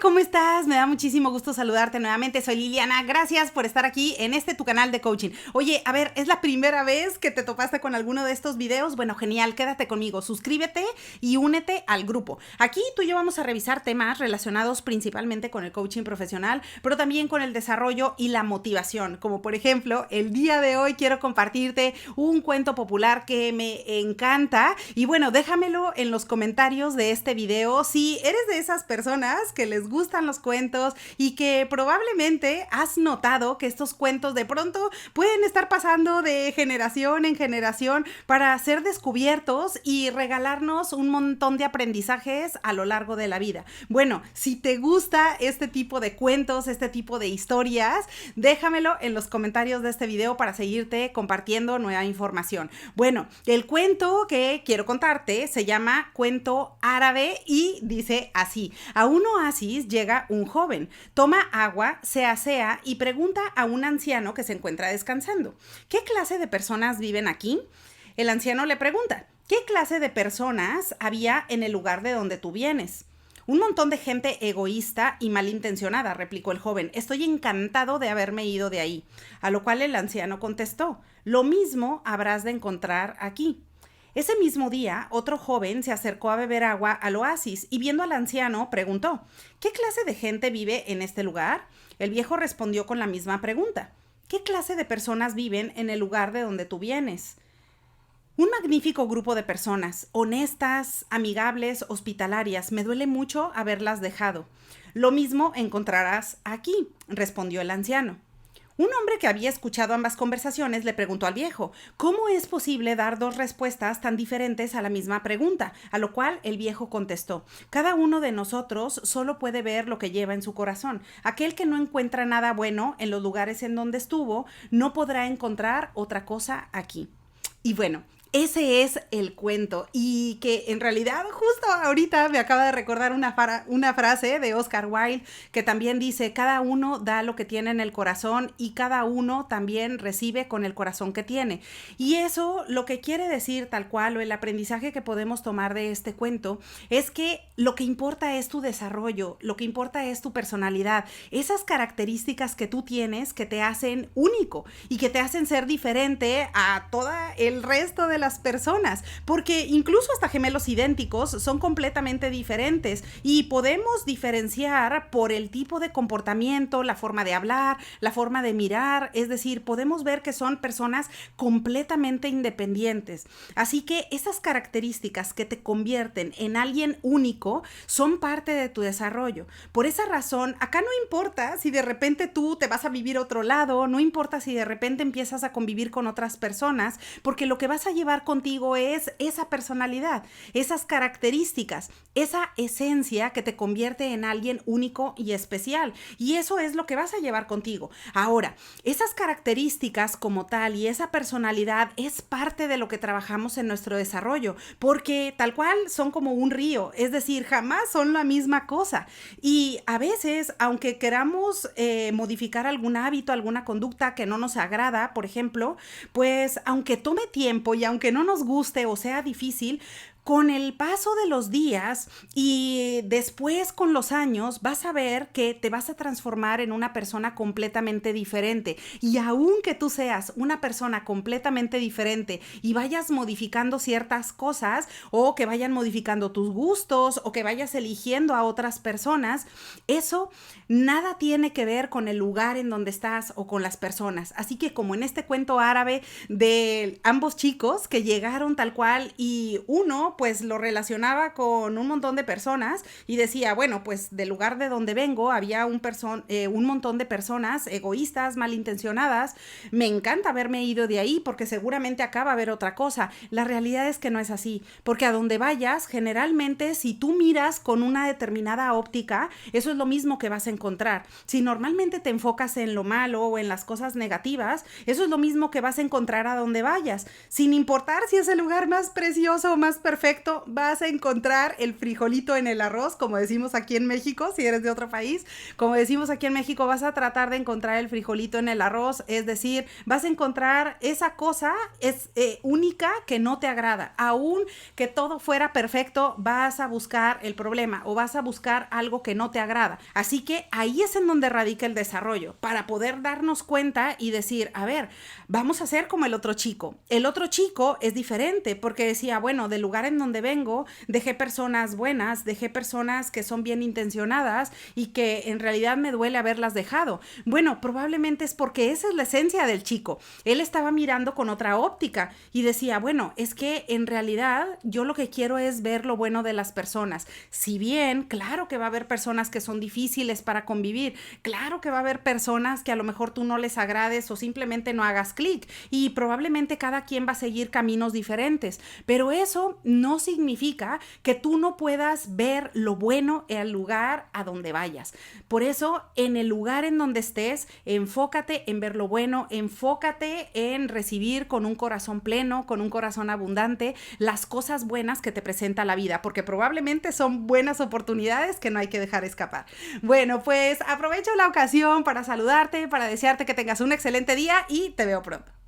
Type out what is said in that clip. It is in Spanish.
¿cómo estás? Me da muchísimo gusto saludarte nuevamente. Soy Liliana. Gracias por estar aquí en tu canal de coaching. Oye, a ver, ¿es la primera vez que te topaste con alguno de estos videos? Bueno, genial, quédate conmigo. Suscríbete y únete al grupo. Aquí tú y yo vamos a revisar temas relacionados principalmente con el coaching profesional, pero también con el desarrollo y la motivación. Como por ejemplo, el día de hoy quiero compartirte un cuento popular que me encanta. Y bueno, déjamelo en los comentarios de este video si eres de esas personas que les gustan los cuentos y que probablemente has notado que estos cuentos de pronto pueden estar pasando de generación en generación para ser descubiertos y regalarnos un montón de aprendizajes a lo largo de la vida. Bueno, si te gusta este tipo de cuentos, este tipo de historias, déjamelo en los comentarios de este video para seguirte compartiendo nueva información. Bueno, el cuento que quiero contarte se llama Cuento Árabe y dice así: a un oasis llega un joven, toma agua, se asea y pregunta a un anciano que se encuentra descansando: ¿qué clase de personas viven aquí? El anciano le pregunta: ¿qué clase de personas había en el lugar de donde tú vienes? Un montón de gente egoísta y malintencionada, replicó el joven. Estoy encantado de haberme ido de ahí. A lo cual el anciano contestó: lo mismo habrás de encontrar aquí. Ese mismo día, otro joven se acercó a beber agua al oasis y viendo al anciano preguntó: ¿qué clase de gente vive en este lugar? El viejo respondió con la misma pregunta: ¿qué clase de personas viven en el lugar de donde tú vienes? Un magnífico grupo de personas, honestas, amigables, hospitalarias. Me duele mucho haberlas dejado. Lo mismo encontrarás aquí, respondió el anciano. Un hombre que había escuchado ambas conversaciones le preguntó al viejo: ¿cómo es posible dar dos respuestas tan diferentes a la misma pregunta? A lo cual el viejo contestó: cada uno de nosotros solo puede ver lo que lleva en su corazón. Aquel que no encuentra nada bueno en los lugares en donde estuvo, no podrá encontrar otra cosa aquí. Y bueno, ese es el cuento, y que en realidad justo ahorita me acaba de recordar una frase de Oscar Wilde que también dice: cada uno da lo que tiene en el corazón y cada uno también recibe con el corazón que tiene. Y eso lo que quiere decir tal cual, o el aprendizaje que podemos tomar de este cuento, es que lo que importa es tu desarrollo, lo que importa es tu personalidad, esas características que tú tienes que te hacen único y que te hacen ser diferente a todo el resto de las personas, porque incluso hasta gemelos idénticos son completamente diferentes y podemos diferenciar por el tipo de comportamiento, la forma de hablar, la forma de mirar, es decir, podemos ver que son personas completamente independientes. Así que esas características que te convierten en alguien único son parte de tu desarrollo. Por esa razón, acá no importa si de repente tú te vas a vivir a otro lado, no importa si de repente empiezas a convivir con otras personas, porque lo que vas a llevar contigo es esa personalidad, esas características, esa esencia que te convierte en alguien único y especial. Y eso es lo que vas a llevar contigo. Ahora, esas características como tal y esa personalidad es parte de lo que trabajamos en nuestro desarrollo, porque tal cual son como un río, es decir, jamás son la misma cosa. Y a veces, aunque queramos modificar algún hábito, alguna conducta que no nos agrada, por ejemplo, pues aunque tome tiempo y aunque no nos guste o sea difícil, con el paso de los días y después con los años vas a ver que te vas a transformar en una persona completamente diferente. Y aunque tú seas una persona completamente diferente y vayas modificando ciertas cosas, o que vayan modificando tus gustos, o que vayas eligiendo a otras personas, eso nada tiene que ver con el lugar en donde estás o con las personas. Así que como en este cuento árabe de ambos chicos que llegaron tal cual, y uno pues lo relacionaba con un montón de personas y decía: bueno, pues del lugar de donde vengo había un montón de personas egoístas, malintencionadas, me encanta haberme ido de ahí porque seguramente acá va a haber otra cosa. La realidad es que no es así, porque a donde vayas, generalmente si tú miras con una determinada óptica, eso es lo mismo que vas a encontrar. Si normalmente te enfocas en lo malo o en las cosas negativas, eso es lo mismo que vas a encontrar a donde vayas, sin importar si es el lugar más precioso o más perfecto perfecto, vas a encontrar el frijolito en el arroz, como decimos aquí en México, si eres de otro país, como decimos aquí en México, vas a tratar de encontrar el frijolito en el arroz, es decir, vas a encontrar esa cosa única que no te agrada. Aún que todo fuera perfecto, vas a buscar el problema o vas a buscar algo que no te agrada. Así que ahí es en donde radica el desarrollo, para poder darnos cuenta y decir, a ver, vamos a hacer como el otro chico. El otro chico es diferente porque decía, bueno, del lugar en donde vengo, dejé personas buenas, dejé personas que son bien intencionadas y que en realidad me duele haberlas dejado. Bueno, probablemente es porque esa es la esencia del chico. Él estaba mirando con otra óptica y decía, bueno, es que en realidad yo lo que quiero es ver lo bueno de las personas. Si bien, claro que va a haber personas que son difíciles para convivir, claro que va a haber personas que a lo mejor tú no les agrades o simplemente no hagas clic y probablemente cada quien va a seguir caminos diferentes, pero eso no significa que tú no puedas ver lo bueno en el lugar a donde vayas. Por eso, en el lugar en donde estés, enfócate en ver lo bueno, enfócate en recibir con un corazón pleno, con un corazón abundante, las cosas buenas que te presenta la vida, porque probablemente son buenas oportunidades que no hay que dejar escapar. Bueno, pues aprovecho la ocasión para saludarte, para desearte que tengas un excelente día y te veo pronto.